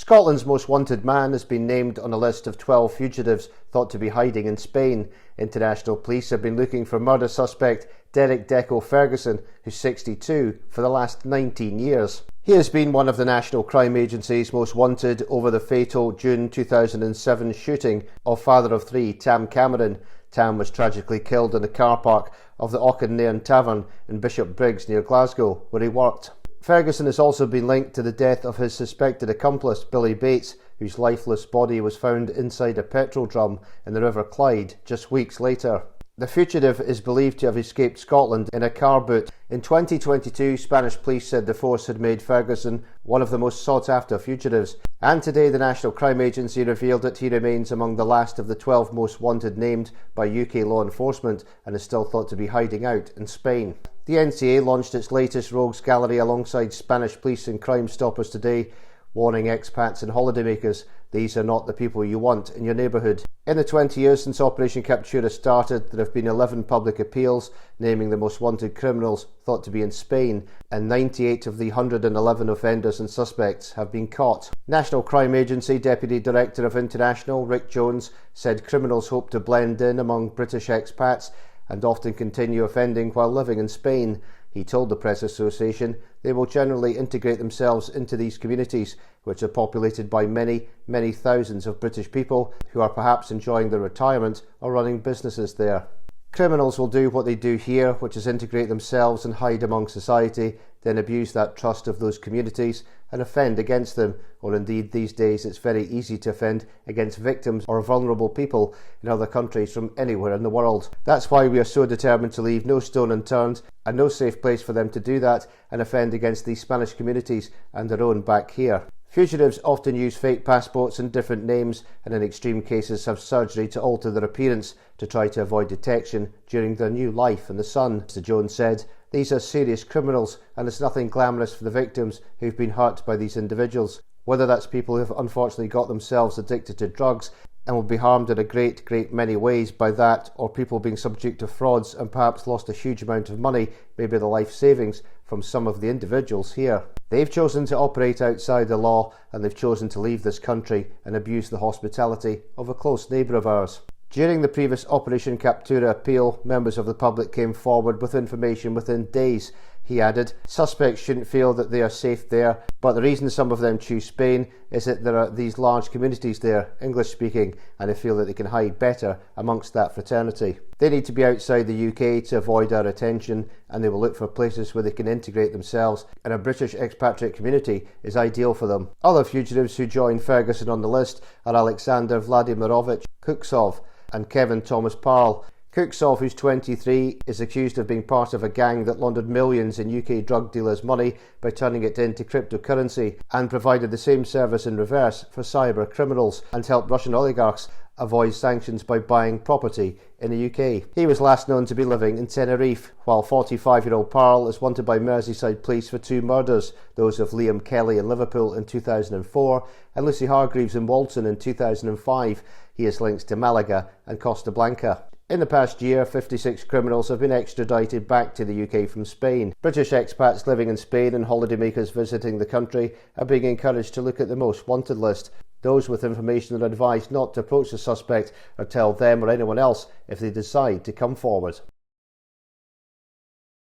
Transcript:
Scotland's most wanted man has been named on a list of 12 fugitives thought to be hiding in Spain. International police have been looking for murder suspect Derek Deco Ferguson, who's 62, for the last 19 years. He has been one of the National Crime Agency's most wanted over the fatal June 2007 shooting of father of three Tam Cameron. Tam was tragically killed in the car park of the Auchinleon Tavern in Bishopbriggs near Glasgow, where he worked. Ferguson has also been linked to the death of his suspected accomplice, Billy Bates, whose lifeless body was found inside a petrol drum in the River Clyde just weeks later. The fugitive is believed to have escaped Scotland in a car boot. In 2022, Spanish police said the force had made Ferguson one of the most sought-after fugitives. And today, the National Crime Agency revealed that he remains among the last of the 12 most wanted named by UK law enforcement and is still thought to be hiding out in Spain. The NCA launched its latest rogues gallery alongside Spanish police and Crime Stoppers today, warning expats and holidaymakers these are not the people you want in your neighbourhood. In the 20 years since Operation Captura started, there have been 11 public appeals naming the most wanted criminals thought to be in Spain, and 98 of the 111 offenders and suspects have been caught. National Crime Agency Deputy Director of International, Rick Jones, said criminals hope to blend in among British expats and often continue offending while living in Spain. He told the Press Association they will generally integrate themselves into these communities, which are populated by many, many thousands of British people who are perhaps enjoying their retirement or running businesses there. Criminals will do what they do here, which is integrate themselves and hide among society, then abuse that trust of those communities and offend against them, or indeed these days it's very easy to offend against victims or vulnerable people in other countries from anywhere in the world. That's why we are so determined to leave no stone unturned and no safe place for them to do that and offend against these Spanish communities and their own back here. Fugitives often use fake passports and different names, and in extreme cases have surgery to alter their appearance to try to avoid detection during their new life in the sun. Mr. Jones said, "These are serious criminals and it's nothing glamorous for the victims who've been hurt by these individuals, whether that's people who've unfortunately got themselves addicted to drugs and will be harmed in a great many ways by that, or people being subject to frauds and perhaps lost a huge amount of money, maybe the life savings, from some of the individuals here. They've chosen to operate outside the law and they've chosen to leave this country and abuse the hospitality of a close neighbour of ours." During the previous Operation Captura appeal, members of the public came forward with information within days. He added, suspects shouldn't feel that they are safe there, but the reason some of them choose Spain is that there are these large communities there, English speaking, and they feel that they can hide better amongst that fraternity. They need to be outside the UK to avoid our attention, and they will look for places where they can integrate themselves, and a British expatriate community is ideal for them. Other fugitives who join Ferguson on the list are Alexander Vladimirovich Kuksov and Kevin Thomas Parle. Kuksov, who's 23, is accused of being part of a gang that laundered millions in UK drug dealers' money by turning it into cryptocurrency and provided the same service in reverse for cyber criminals and helped Russian oligarchs avoid sanctions by buying property in the UK. He was last known to be living in Tenerife, while 45-year-old Parle is wanted by Merseyside police for two murders, those of Liam Kelly in Liverpool in 2004 and Lucy Hargreaves in Walton in 2005. He has links to Malaga and Costa Blanca. In the past year, 56 criminals have been extradited back to the UK from Spain. British expats living in Spain and holidaymakers visiting the country are being encouraged to look at the most wanted list. Those with information are advised not to approach the suspect or tell them or anyone else if they decide to come forward.